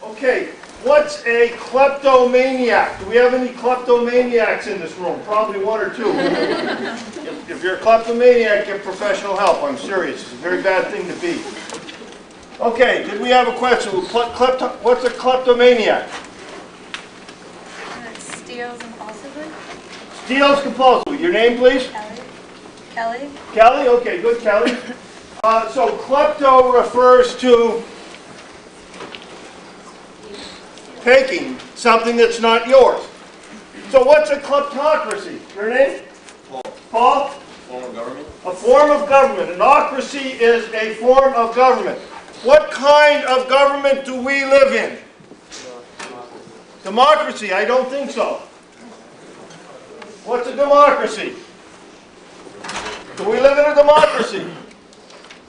Okay, what's a kleptomaniac? Do we have any kleptomaniacs in this room? Probably one or two. If you're a kleptomaniac, get professional help. I'm serious. It's a very bad thing to be. Okay, did we have a question? What's a kleptomaniac? Steals compulsively. Steals compulsively. Your name, please? Kelly. Kelly? Okay, good, Kelly. So klepto refers to taking something that's not yours. So what's a kleptocracy? Your name? Paul. Paul? Form of government? A form of government. An ocracy is a form of government. What kind of government do we live in? Democracy? I don't think so. What's a democracy? Do we live in a democracy?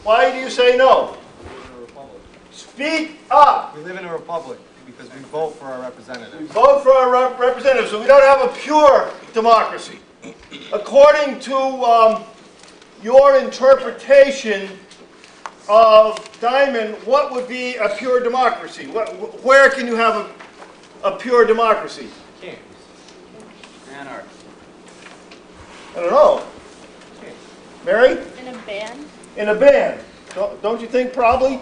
Why do you say no? We live in a republic. Speak up. We live in a republic because we vote for our We representatives. vote for our representatives, so we don't have a pure democracy. According to your interpretation of Diamond, what would be a pure democracy? Where can you have a pure democracy? Can't. Anarchy. I don't know. Mary? In a band. In a band. Don't you think probably?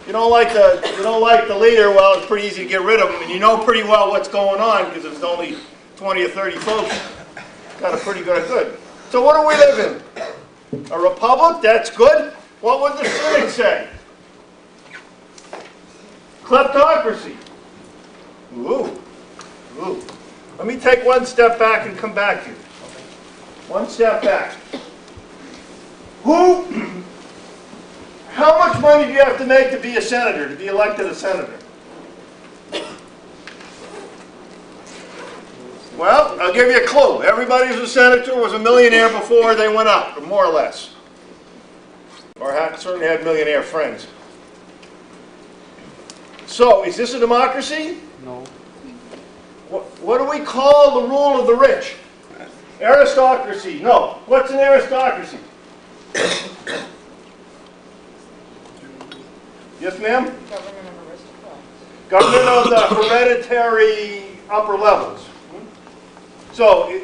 You don't like the leader, well, it's pretty easy to get rid of him, and you know pretty well what's going on because there's only 20 or 30 folks. Got a pretty good. So what do we live in? A republic? That's good. What would the cynic say? Kleptocracy. Ooh. Let me take one step back and come back to you. One step back. How much money do you have to make to be a senator, to be elected a senator? Well, I'll give you a clue. Everybody who's a senator was a millionaire before they went up, more or less. Or certainly had millionaire friends. So, is this a democracy? No. What do we call the rule of the rich? Aristocracy. No. What's an aristocracy? Yes, ma'am? Government of aristocrats. Government of the hereditary upper levels. So,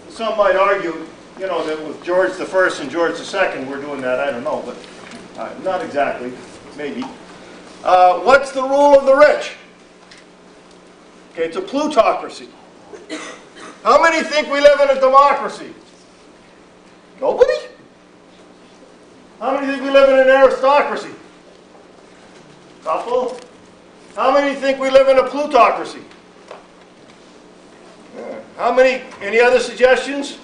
some might argue, you know, that with George I and George II we're doing that. I don't know, but not exactly. Maybe. What's the rule of the rich? Okay, it's a plutocracy. How many think we live in a democracy? Nobody? How many think we live in an aristocracy? Couple? How many think we live in a plutocracy? Yeah. How many? Any other suggestions?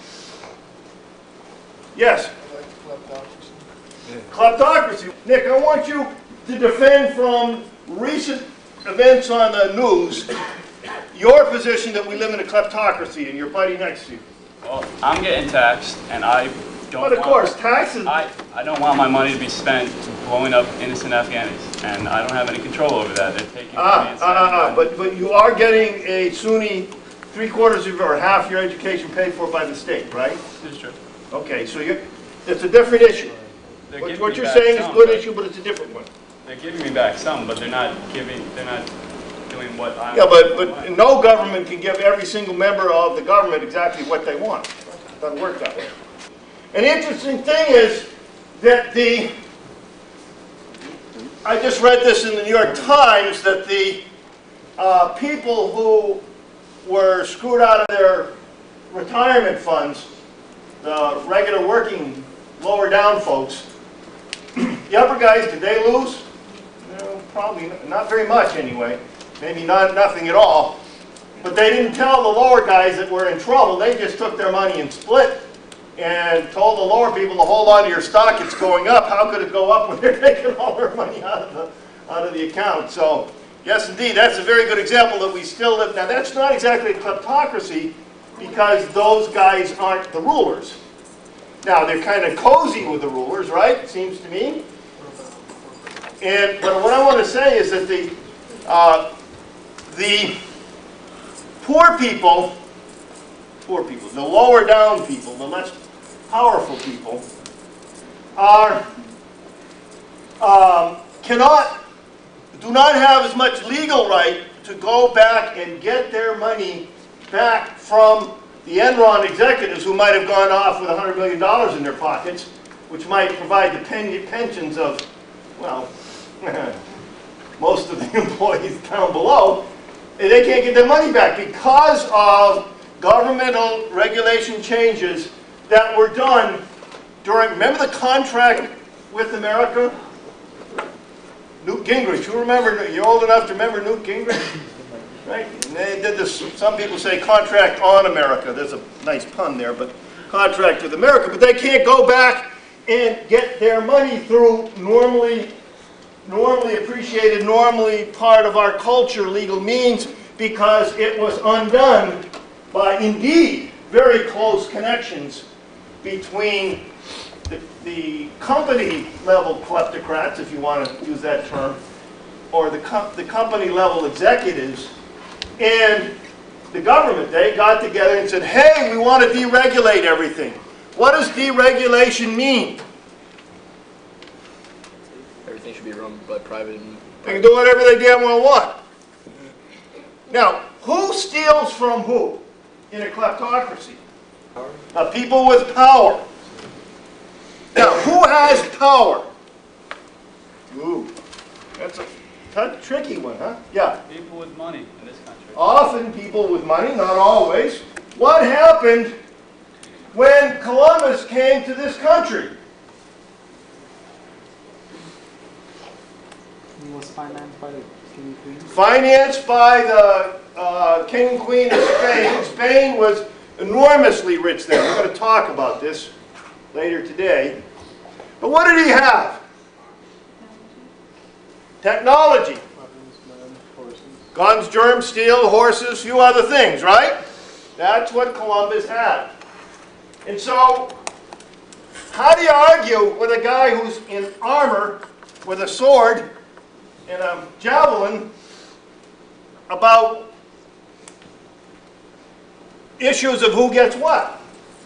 Yes? Kleptocracy. Nick, I want you to defend from recent events on the news your position that we live in a kleptocracy and your buddy next to you. Well, I'm getting taxed, and I don't. But of course, taxes. I don't want my money to be spent blowing up innocent Afghanis, and I don't have any control over that. They're taking money and But you are getting a SUNY 3/4 of or half your education paid for by the state, right? This is true. Okay, so it's a different issue. They're What giving you're me back saying is a some, good but issue, but it's a different one. They're giving me back some, but they're not doing what I. Yeah, but no government can give every single member of the government exactly what they want. It doesn't work that way. An interesting thing is that I just read this in the New York Times, that the people who were screwed out of their retirement funds, the regular working lower down folks, the upper guys, did they lose? No, probably not very much anyway. Maybe nothing at all. But they didn't tell the lower guys that were in trouble. They just took their money and split and told the lower people to hold on to your stock. It's going up. How could it go up when they're taking all their money out of the account? So, yes, indeed, that's a very good example that we still live. Now, that's not exactly a kleptocracy because those guys aren't the rulers. Now, they're kind of cozy with the rulers, right? It seems to me. But what I want to say is that the poor people, the lower down people, the less powerful people, cannot do not have as much legal right to go back and get their money back from the Enron executives who might have gone off with $100 million in their pockets, which might provide the pensions of, well, most of the employees down below. And they can't get their money back because of governmental regulation changes that were done during, remember the contract with America? Newt Gingrich, who remember, you're old enough to remember Newt Gingrich? Right? And they did this, some people say contract on America. There's a nice pun there, but contract with America. But they can't go back and get their money through normally appreciated, normally part of our culture legal means, because it was undone by, indeed, very close connections between the company-level kleptocrats, if you want to use that term, or the company-level executives, and the government. They got together and said, hey, we want to deregulate everything. What does deregulation mean? Everything should be run by private. They can do whatever they damn well want. Now, who steals from who in a kleptocracy? People with power. Now, who has power? Ooh, that's a tricky one, huh? Yeah. People with money in this country. Often people with money, not always. What happened when Columbus came to this country? He was financed by the King and Queen. Financed by the King and Queen of Spain. Spain was enormously rich then. We're going to talk about this later today. But what did he have? Technology. Weapons, men, horses. Guns, germs, steel, horses, few other things, right? That's what Columbus had. And so, how do you argue with a guy who's in armor with a sword and a javelin about issues of who gets what?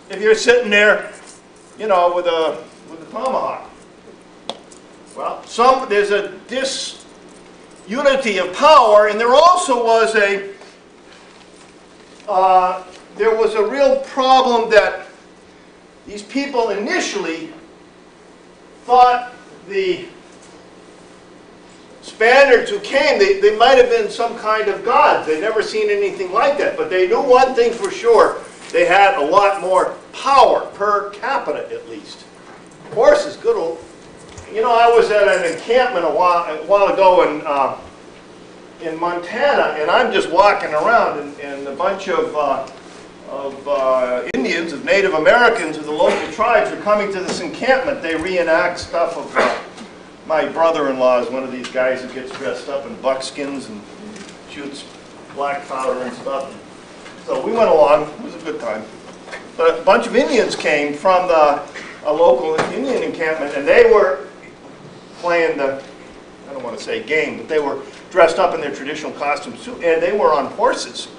If you're sitting there, you know, with a tomahawk. Well, there's a disunity of power, and there also was a real problem that these people initially thought the Spaniards who came, they might have been some kind of gods. They'd never seen anything like that, but they knew one thing for sure. They had a lot more power, per capita at least. Horses, good old. You know, I was at an encampment a while ago in Montana, and I'm just walking around, and a bunch of Indians, of Native Americans, of the local tribes are coming to this encampment. They reenact stuff of my brother-in-law is one of these guys who gets dressed up in buckskins and shoots black powder and stuff. So we went along. It was a good time. But a bunch of Indians came from a local Indian encampment, and they were playing the, I don't want to say game, but they were dressed up in their traditional costumes too, and they were on horses.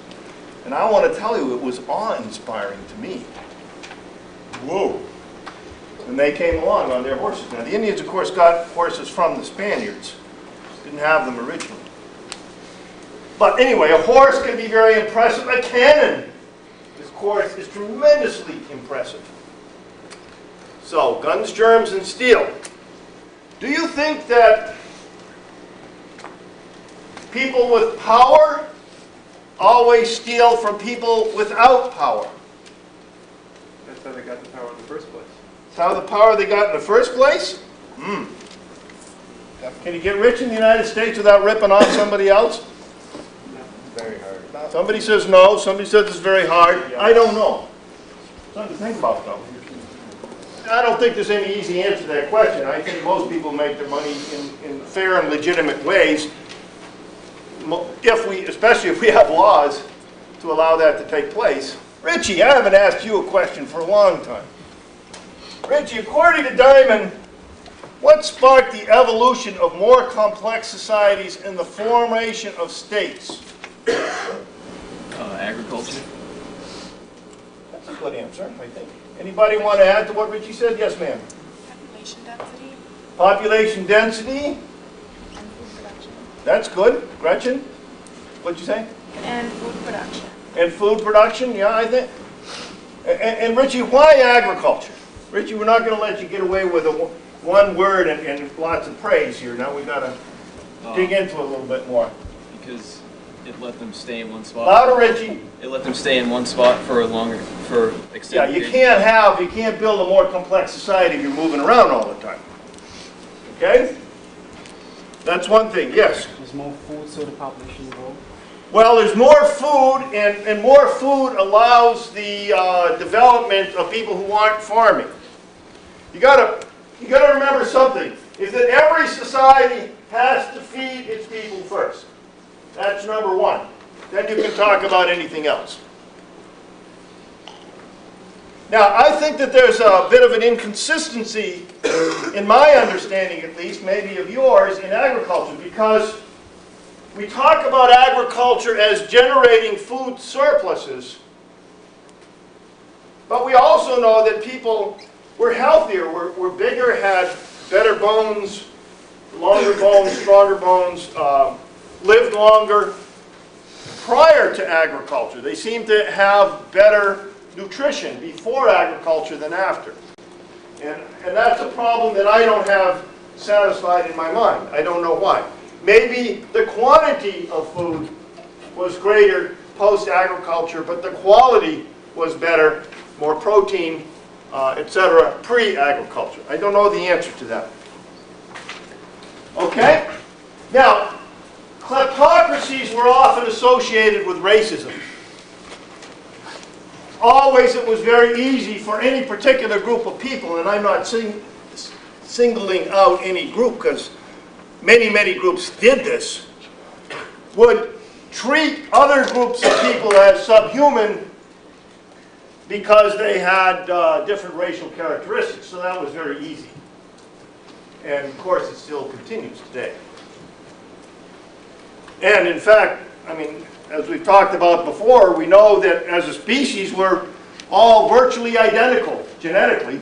And I want to tell you, it was awe-inspiring to me. Whoa. And they came along on their horses. Now, the Indians, of course, got horses from the Spaniards. Didn't have them originally. But anyway, a horse can be very impressive. A cannon, of course, is tremendously impressive. So, guns, germs, and steel. Do you think that people with power always steal from people without power? That's how they got the power in the first place. That's how the power they got in the first place? Can you get rich in the United States without ripping off somebody else? Very hard. Somebody says no, somebody says it's very hard. I don't know. Something to think about, though. I don't think there's any easy answer to that question. I think most people make their money in fair and legitimate ways, especially if we have laws to allow that to take place. Richie, I haven't asked you a question for a long time. Richie, according to Diamond, what sparked the evolution of more complex societies and the formation of states? Agriculture. That's a good answer, I think. Anybody want to add to what Richie said? Yes, ma'am. Population density. Population density. And food production. That's good. Gretchen, what'd you say? And food production. And food production, yeah, I think. And Richie, why agriculture? Richie, we're not going to let you get away with one word and lots of praise here. Now we've got to dig into it a little bit more. Because it let them stay in one spot. Louder, Richie. It let them stay in one spot for Yeah, extended you periods. can't build a more complex society if you're moving around all the time. Okay? That's one thing, yes. There's more food, so the population will grow. Well, there's more food, and more food allows the development of people who aren't farming. You gotta remember something, is that every society has to feed its people first. That's number one. Then you can talk about anything else. Now, I think that there's a bit of an inconsistency, in my understanding at least, maybe of yours, in agriculture, because we talk about agriculture as generating food surpluses, but we also know that people were healthier, were bigger, had better bones, longer bones, stronger bones, lived longer prior to agriculture. They seem to have better nutrition before agriculture than after. And that's a problem that I don't have satisfied in my mind. I don't know why. Maybe the quantity of food was greater post-agriculture, but the quality was better, more protein, etc., pre-agriculture. I don't know the answer to that. Okay? Now, kleptocracies were often associated with racism. Always it was very easy for any particular group of people, and I'm not singling out any group because many groups did this, would treat other groups of people as subhuman because they had different racial characteristics. So that was very easy. And of course it still continues today. And in fact, I mean, as we've talked about before, we know that as a species we're all virtually identical genetically.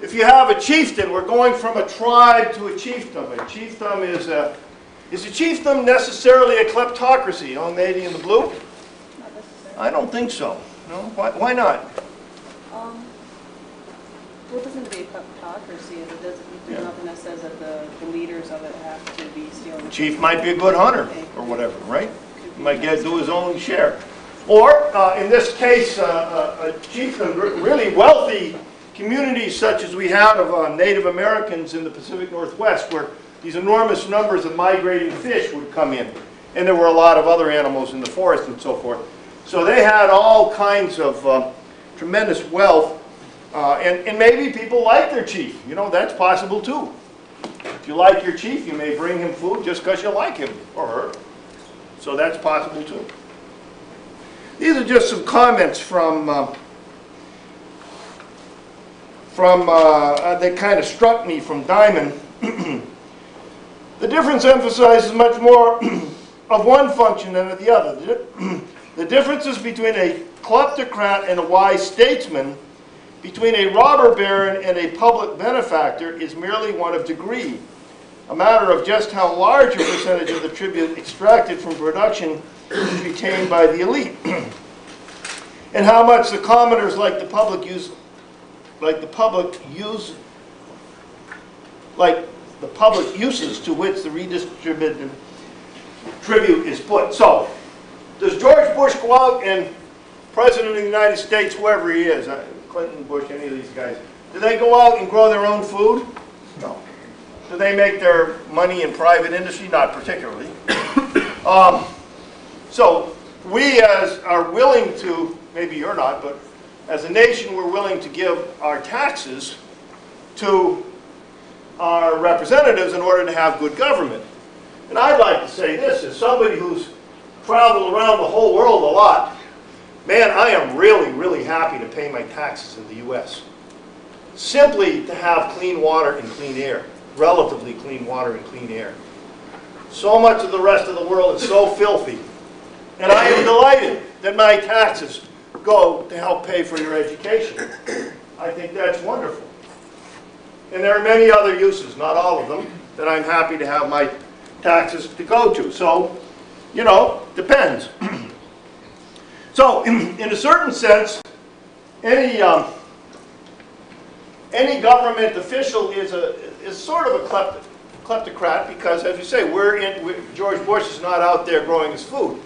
If you have a chieftain, we're going from a tribe to a chiefdom. A chiefdom is a chiefdom necessarily a kleptocracy, oh, lady in the blue? Not necessarily. I don't think so. No? Why not? Well, it doesn't be a kleptocracy. It doesn't. There's nothing that says that the leaders of it have to be stealing. The chief might be a good hunter or whatever, right? He might do his own share. Or, in this case, a chieftain, really wealthy communities such as we have of Native Americans in the Pacific Northwest, where these enormous numbers of migrating fish would come in. And there were a lot of other animals in the forest and so forth. So they had all kinds of tremendous wealth. And maybe people like their chief. You know, that's possible too. If you like your chief, you may bring him food just because you like him or her. So that's possible too. These are just some comments from that kind of struck me from Diamond. The difference emphasizes much more of one function than of the other. The differences between a kleptocrat and a wise statesman, between a robber baron and a public benefactor, is merely one of degree, a matter of just how large a percentage of the tribute extracted from production is retained by the elite, and how much the commoners like the public uses to which the redistributed tribute is put. So, does George Bush go out and President of the United States, whoever he is, Clinton, Bush, any of these guys, do they go out and grow their own food? No. Do they make their money in private industry? Not particularly. So we are willing to, maybe you're not, but as a nation we're willing to give our taxes to our representatives in order to have good government. And I'd like to say this, as somebody who's traveled around the whole world a lot, man, I am really happy to pay my taxes in the U.S. Simply to have clean water and clean air, relatively clean water and clean air. So much of the rest of the world is so filthy. And I am delighted that my taxes go to help pay for your education. I think that's wonderful. And there are many other uses, not all of them, that I'm happy to have my taxes to go to. So, you know, depends. So, in a certain sense, any government official is sort of a kleptocrat because, as you say, George Bush is not out there growing his food.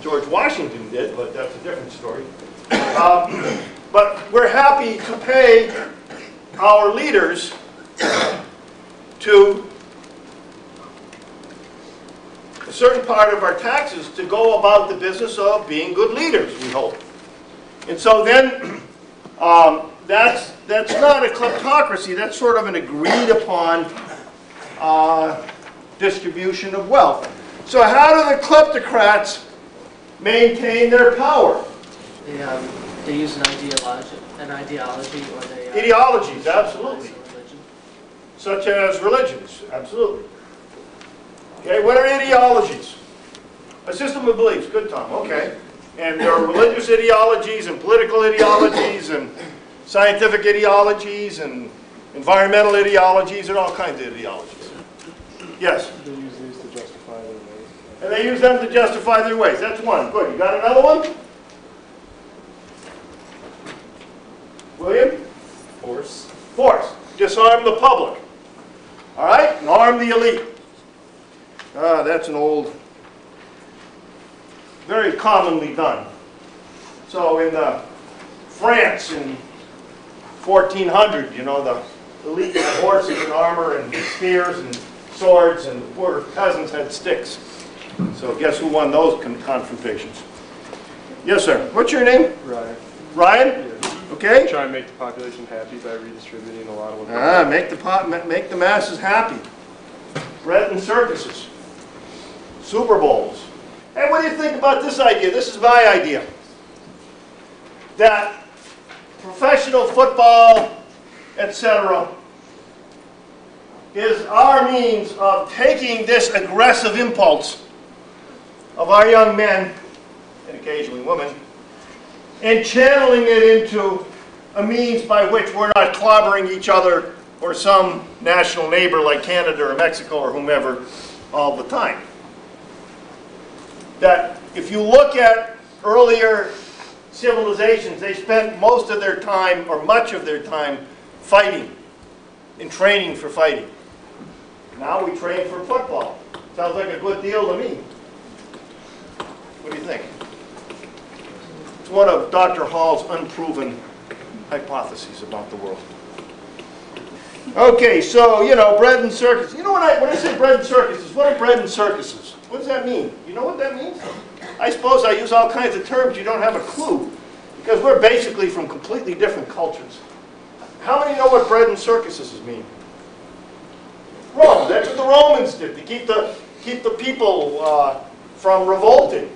George Washington did, but that's a different story. But we're happy to pay our leaders to a certain part of our taxes to go about the business of being good leaders, we hope. And so then, that's not a kleptocracy, that's sort of an agreed upon distribution of wealth. So how do the kleptocrats maintain their power? They use an ideology, or they... Ideologies, absolutely. Religion. Such as religions, absolutely. Okay, what are ideologies? A system of beliefs, good Tom, okay. And there are religious ideologies and political ideologies and scientific ideologies and environmental ideologies and all kinds of ideologies. Yes? They use these to justify their ways. And they use them to justify their ways. That's one. Good. You got another one? William? Force. Force. Disarm the public. All right? And arm the elite. Ah, that's an old, very commonly done. So in France in 1400, you know, the elite had horses and armor and spears and swords, and the poor peasants had sticks. So guess who won those confrontations? Yes, sir. What's your name? Ryan. Ryan? Yeah. Okay. Try and make the population happy by redistributing a lot of what Make the masses happy. Bread and circuses. Super Bowls. Hey, what do you think about this idea? This is my idea. That professional football, etc., is our means of taking this aggressive impulse of our young men, and occasionally women, and channeling it into a means by which we're not clobbering each other or some national neighbor like Canada or Mexico or whomever all the time. That if you look at earlier civilizations, they spent most of their time, or much of their time, fighting, in training for fighting. Now we train for football. Sounds like a good deal to me. What do you think? It's one of Dr. Hall's unproven hypotheses about the world. Okay, so, you know, bread and circuses. You know when I say bread and circuses, what are bread and circuses? What does that mean? You know what that means? I suppose I use all kinds of terms you don't have a clue, because we're basically from completely different cultures. How many know what bread and circuses mean? Rome. That's what the Romans did to keep the people from revolting.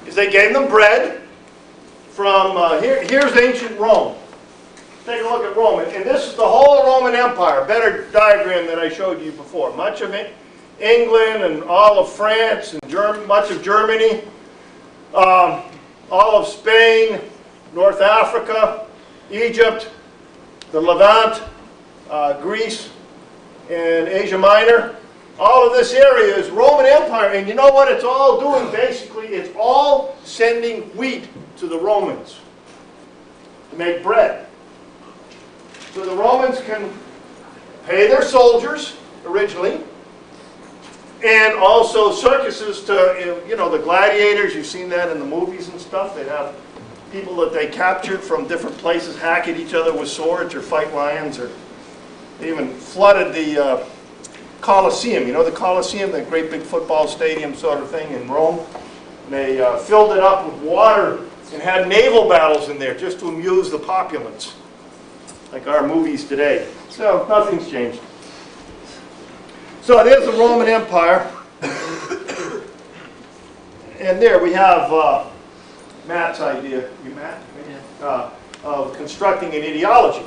Is they gave them bread from here's ancient Rome. Take a look at Rome, and this is the whole Roman Empire. Better diagram than I showed you before. Much of it, England and all of France and much of Germany, all of Spain, North Africa, Egypt, the Levant, Greece, and Asia Minor. All of this area is Roman Empire, and you know what it's all doing basically? It's all sending wheat to the Romans to make bread. So the Romans can pay their soldiers originally, and also circuses to, you know, the gladiators. You've seen that in the movies and stuff. They have people that they captured from different places hack at each other with swords or fight lions, or they even flooded the Colosseum. You know the Colosseum, that great big football stadium sort of thing in Rome? And they filled it up with water and had naval battles in there just to amuse the populace, like our movies today. So nothing's changed. So there's the Roman Empire. And there we have Matt's idea, Matt? Of constructing an ideology.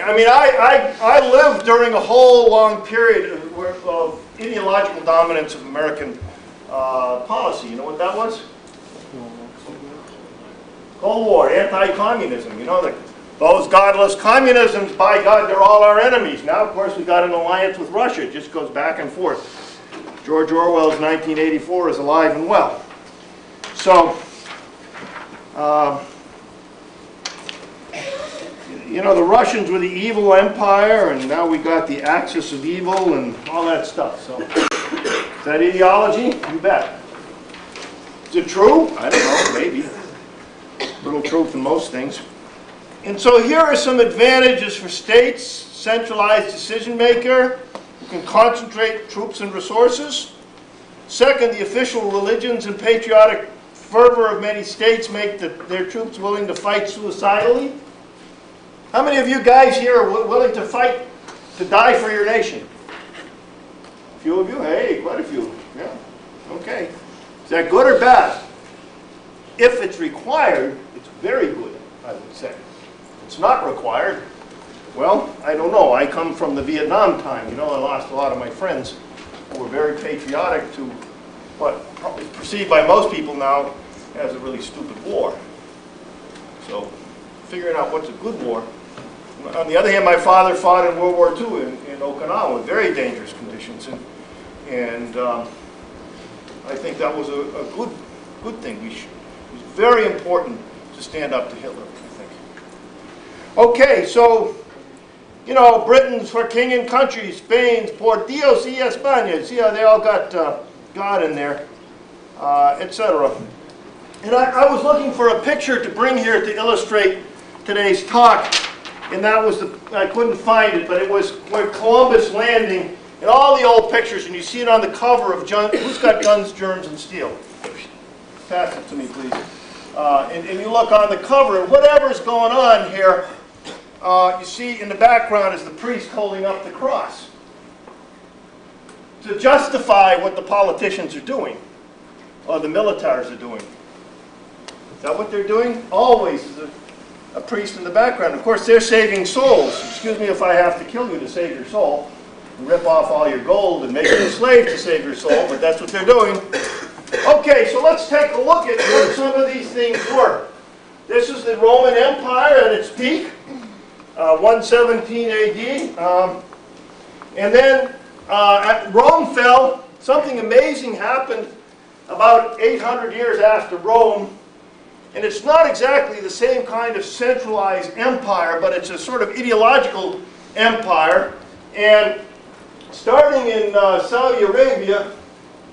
I mean, I lived during a whole long period of ideological dominance of American policy. You know what that was? Cold War, anti-communism. You know, the Those godless communisms, by God, they're all our enemies. Now, of course, we got an alliance with Russia. It just goes back and forth. George Orwell's 1984 is alive and well. So, you know, the Russians were the evil empire, and now we got the axis of evil and all that stuff. So, is that ideology? You bet. Is it true? I don't know, maybe. Little truth in most things. And so here are some advantages for states: centralized decision maker, who can concentrate troops and resources. Second, the official religions and patriotic fervor of many states make their troops willing to fight suicidally. How many of you guys here are willing to fight, to die for your nation? A few of you? Hey, quite a few. Yeah, okay. Is that good or bad? If it's required, it's very good, I would say. If it's not required, well, I don't know. I come from the Vietnam time. You know, I lost a lot of my friends who were very patriotic to what probably perceived by most people now as a really stupid war. So, figuring out what's a good war. On the other hand, my father fought in World War II in Okinawa with very dangerous conditions, and I think that was a good thing. It was very important to stand up to Hitler, I think. Okay, so, you know, Britain's for king and country, Spain's por Dios y España. See how they all got God in there, etc. And I was looking for a picture to bring here to illustrate today's talk, and that was I couldn't find it, but it was where Columbus landing, and all the old pictures, and you see it on the cover of Who's Got Guns, Germs, and Steel? Pass it to me, please. And you look on the cover, and whatever's going on here, you see in the background is the priest holding up the cross to justify what the politicians are doing, or the militaries are doing. Is that what they're doing? Always is a priest in the background. Of course, they're saving souls. Excuse me if I have to kill you to save your soul, and rip off all your gold and make you a slave to save your soul, but that's what they're doing. Okay, so let's take a look at what some of these things were. This is the Roman Empire at its peak, 117 AD. And then Rome fell. Something amazing happened about 800 years after Rome. And it's not exactly the same kind of centralized empire, but it's a sort of ideological empire. And starting in Saudi Arabia,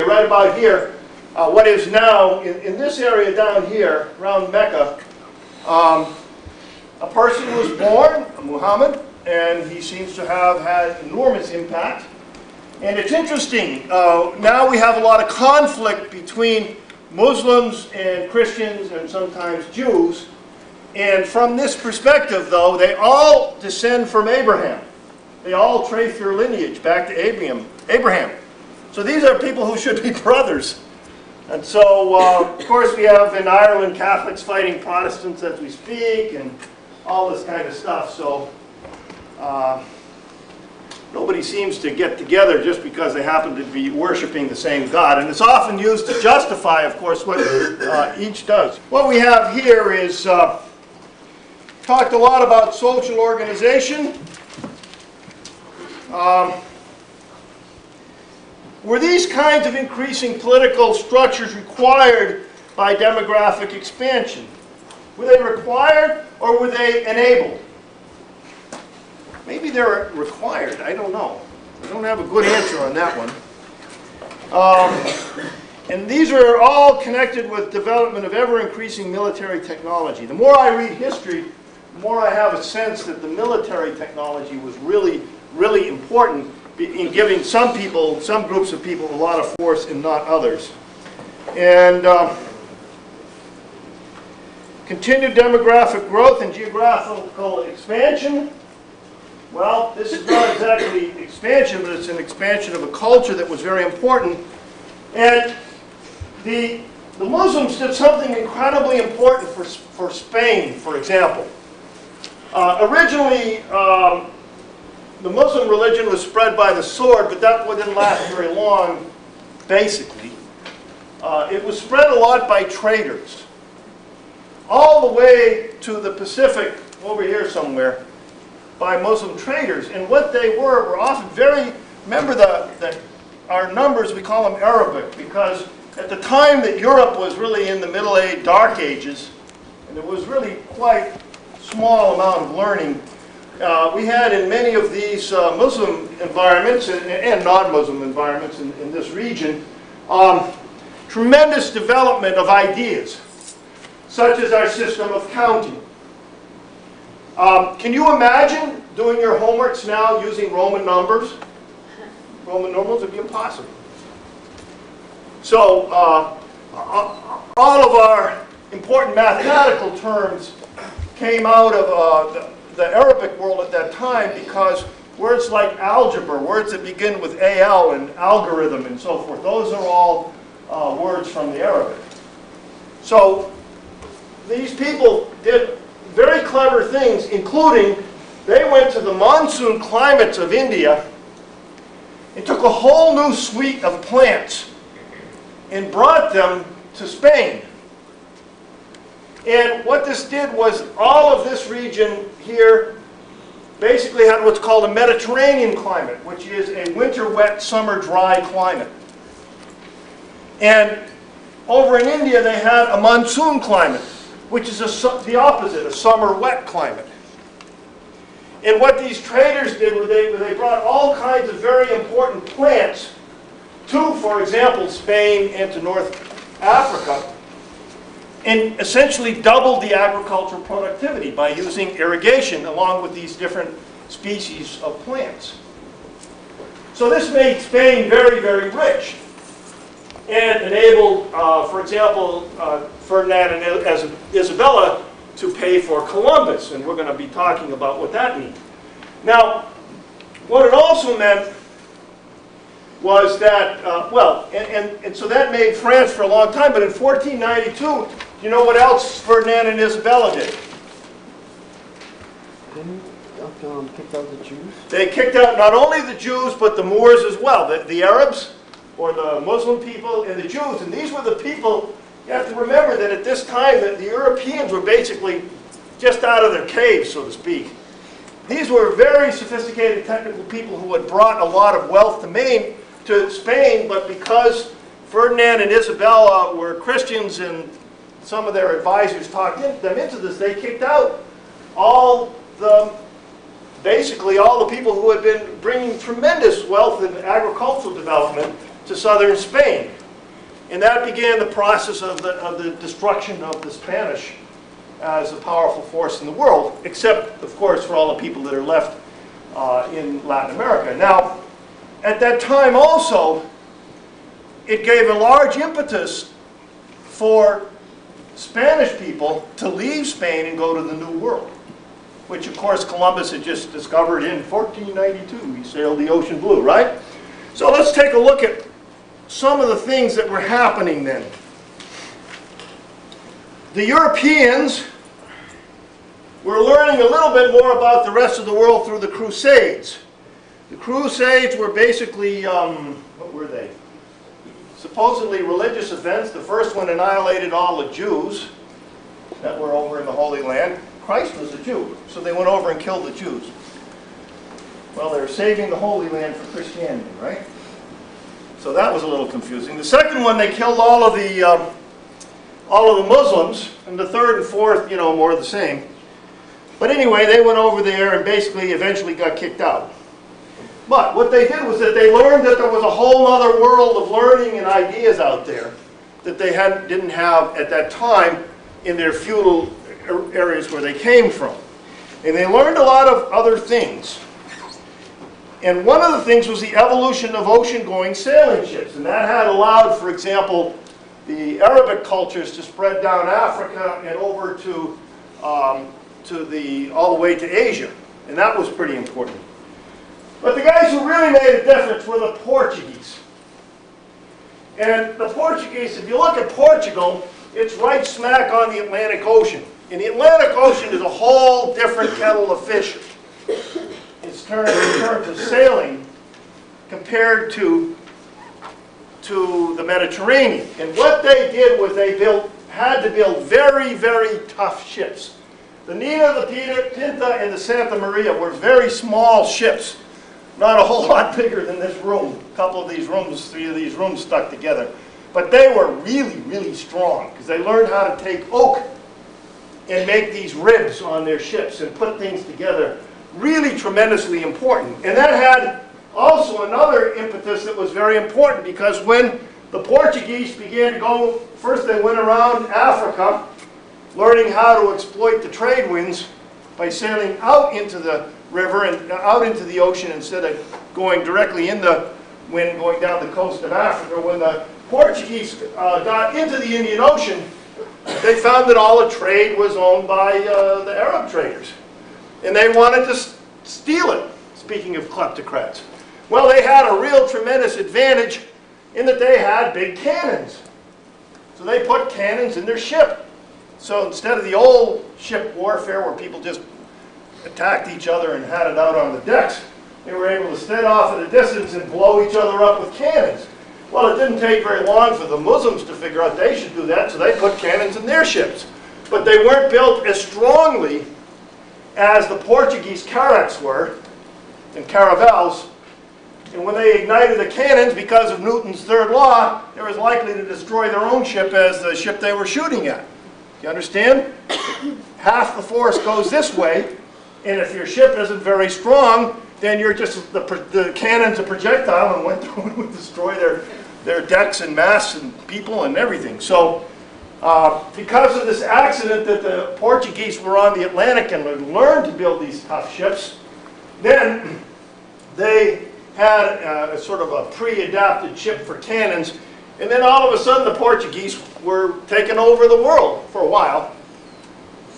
right about here, what is now, in this area down here, around Mecca, a person was born, Muhammad, and he seems to have had enormous impact. And it's interesting, now we have a lot of conflict between Muslims and Christians and sometimes Jews. And from this perspective, though, they all descend from Abraham. They all trace their lineage back to Abraham. So these are people who should be brothers. And so, of course, we have in Ireland Catholics fighting Protestants as we speak and all this kind of stuff. So nobody seems to get together just because they happen to be worshiping the same God. And it's often used to justify, of course, what each does. What we have here is talked a lot about social organization. Were these kinds of increasing political structures required by demographic expansion? Were they required or were they enabled? Maybe they're required. I don't know. I don't have a good answer on that one. And these are all connected with development of ever-increasing military technology. The more I read history, the more I have a sense that the military technology was really, really important in giving some people, some groups of people, a lot of force and not others. And continued demographic growth and geographical expansion. Well, this is not exactly expansion, but it's an expansion of a culture that was very important. And the Muslims did something incredibly important for Spain, for example. Originally, the Muslim religion was spread by the sword, but that didn't last very long, basically. It was spread a lot by traders. All the way to the Pacific over here somewhere, by Muslim traders. And what they were often very, remember our numbers, we call them Arabic, because at the time that Europe was really in the Middle Age, Dark Ages, and there was really quite a small amount of learning, we had in many of these Muslim environments and non-Muslim environments in this region, tremendous development of ideas, such as our system of counting. Can you imagine doing your homeworks now using Roman numbers? Roman numerals would be impossible. So all of our important mathematical terms came out of the Arabic world at that time, because words like algebra, words that begin with AL and algorithm and so forth, those are all words from the Arabic. So these people did very clever things, including they went to the monsoon climates of India and took a whole new suite of plants and brought them to Spain. And what this did was all of this region here basically had what's called a Mediterranean climate, which is a winter wet, summer dry climate. And over in India they had a monsoon climate, which is the opposite, a summer wet climate. And what these traders did was they brought all kinds of very important plants to, for example, Spain and to North Africa, and essentially doubled the agricultural productivity by using irrigation along with these different species of plants. So this made Spain very, very rich and enabled, for example, Ferdinand and Isabella to pay for Columbus, and we're going to be talking about what that means. Now, what it also meant was that, and so that made France for a long time, but in 1492, you know what else Ferdinand and Isabella did? Didn't kick out the Jews? They kicked out not only the Jews, but the Moors as well, the Arabs, or the Muslim people, and the Jews. And these were the people, you have to remember that at this time, that the Europeans were basically just out of their caves, so to speak. These were very sophisticated technical people who had brought a lot of wealth to Spain, but because Ferdinand and Isabella were Christians and some of their advisors talked them into this, they kicked out basically all the people who had been bringing tremendous wealth and agricultural development to southern Spain. And that began the process of the destruction of the Spanish as a powerful force in the world, except, of course, for all the people that are left in Latin America. Now, at that time also, it gave a large impetus for Spanish people to leave Spain and go to the New World, which, of course, Columbus had just discovered in 1492. He sailed the ocean blue, right? So let's take a look at some of the things that were happening then. The Europeans were learning a little bit more about the rest of the world through the Crusades. The Crusades were basically, what were they? Supposedly religious events. The first one annihilated all the Jews that were over in the Holy Land. Christ was a Jew, so they went over and killed the Jews. Well, they were saving the Holy Land for Christianity, right? So that was a little confusing. The second one, they killed all of the Muslims, and the third and fourth, you know, more of the same. But anyway, they went over there and basically eventually got kicked out. But what they did was that they learned that there was a whole other world of learning and ideas out there that they didn't have at that time in their feudal areas where they came from. And they learned a lot of other things. And one of the things was the evolution of ocean-going sailing ships. And that had allowed, for example, the Arabic cultures to spread down Africa and over to all the way to Asia. And that was pretty important. But the guys who really made a difference were the Portuguese. And the Portuguese, if you look at Portugal, it's right smack on the Atlantic Ocean. And the Atlantic Ocean is a whole different kettle of fish. In terms of sailing compared to the Mediterranean. And what they did was they had to build very, very tough ships. The Nina, the Pinta, and the Santa Maria were very small ships. Not a whole lot bigger than this room. A couple of these rooms, 3 of these rooms stuck together. But they were really, really strong because they learned how to take oak and make these ribs on their ships and put things together. Really tremendously important. And that had also another impetus that was very important, because when the Portuguese began to go, first they went around Africa learning how to exploit the trade winds by sailing out into the river and out into the ocean instead of going directly in the wind going down the coast of Africa. When the Portuguese got into the Indian Ocean, they found that all the trade was owned by the Arab traders. And they wanted to steal it, speaking of kleptocrats. Well, they had a real tremendous advantage in that they had big cannons. So they put cannons in their ship. So instead of the old ship warfare where people just attacked each other and had it out on the decks, they were able to stand off at a distance and blow each other up with cannons. Well, it didn't take very long for the Muslims to figure out they should do that, so they put cannons in their ships. But they weren't built as strongly as the Portuguese carracks were, and caravels. And when they ignited the cannons, because of Newton's third law, they were as likely to destroy their own ship as the ship they were shooting at. You understand? Half the force goes this way, and if your ship isn't very strong, then you're just, the cannon's a projectile and went through and would destroy their decks and masts and people and everything. So, because of this accident that the Portuguese were on the Atlantic and learned to build these tough ships, then they had a sort of a pre-adapted ship for cannons, and then all of a sudden the Portuguese were taking over the world for a while.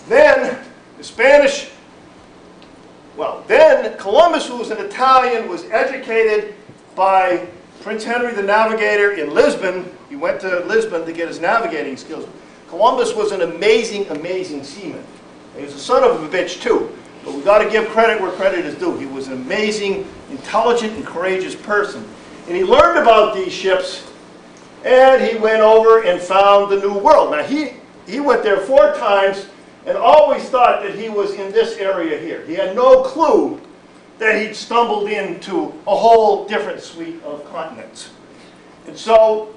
Then the Spanish, well, then Columbus, who was an Italian, was educated by Prince Henry the Navigator in Lisbon. He went to Lisbon to get his navigating skills. Columbus was an amazing, amazing seaman. He was a son of a bitch too, but we've got to give credit where credit is due. He was an amazing, intelligent, and courageous person. And he learned about these ships, and he went over and found the New World. Now, he went there 4 times and always thought that he was in this area here. He had no clue that he'd stumbled into a whole different suite of continents. And so,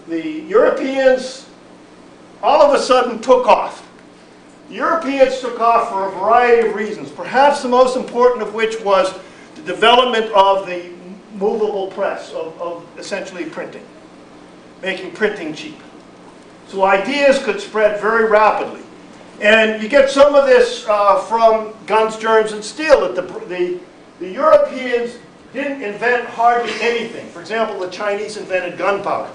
the Europeans all of a sudden took off. The Europeans took off for a variety of reasons, perhaps the most important of which was the development of the movable press, of essentially printing, making printing cheap. So ideas could spread very rapidly. And you get some of this from guns, germs, and steel, that the Europeans didn't invent hardly anything. For example, the Chinese invented gunpowder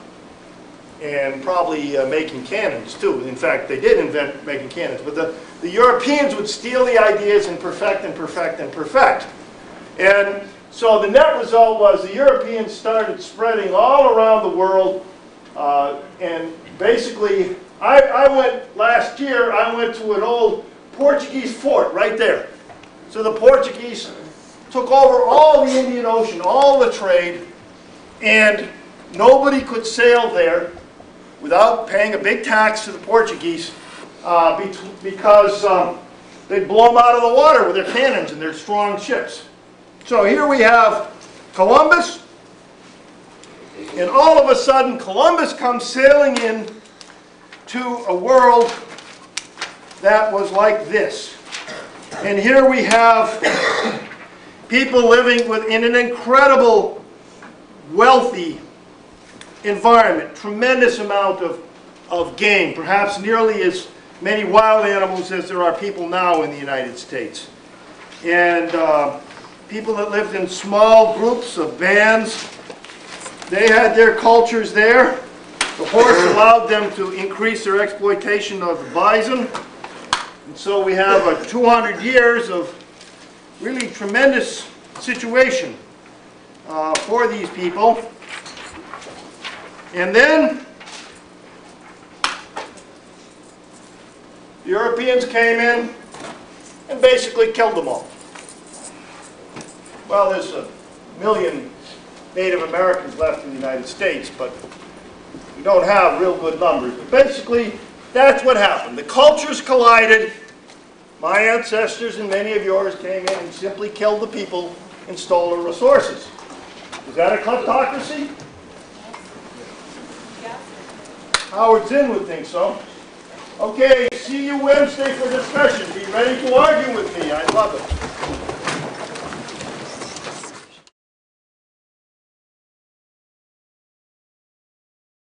and probably making cannons too. In fact, they did invent making cannons, but the Europeans would steal the ideas and perfect and perfect and perfect. And so the net result was the Europeans started spreading all around the world, and basically, I went last year, I went to an old Portuguese fort right there. So the Portuguese took over all the Indian Ocean, all the trade, and nobody could sail there without paying a big tax to the Portuguese because they'd blow them out of the water with their cannons and their strong ships. So here we have Columbus, and all of a sudden Columbus comes sailing in to a world that was like this. And here we have people living within an incredible, wealthy environment, tremendous amount of game, perhaps nearly as many wild animals as there are people now in the United States. And people that lived in small groups of bands, they had their cultures there. The horse allowed them to increase their exploitation of the bison. And so we have 200 years of really tremendous situation for these people. And then the Europeans came in and basically killed them all. Well, there's 1 million Native Americans left in the United States, but we don't have real good numbers. But basically, That's what happened. The cultures collided. My ancestors and many of yours came in and simply killed the people and stole the resources. Is that a kleptocracy? Howard Zinn would think so. Okay, see you Wednesday for discussion. Be ready to argue with me. I love it.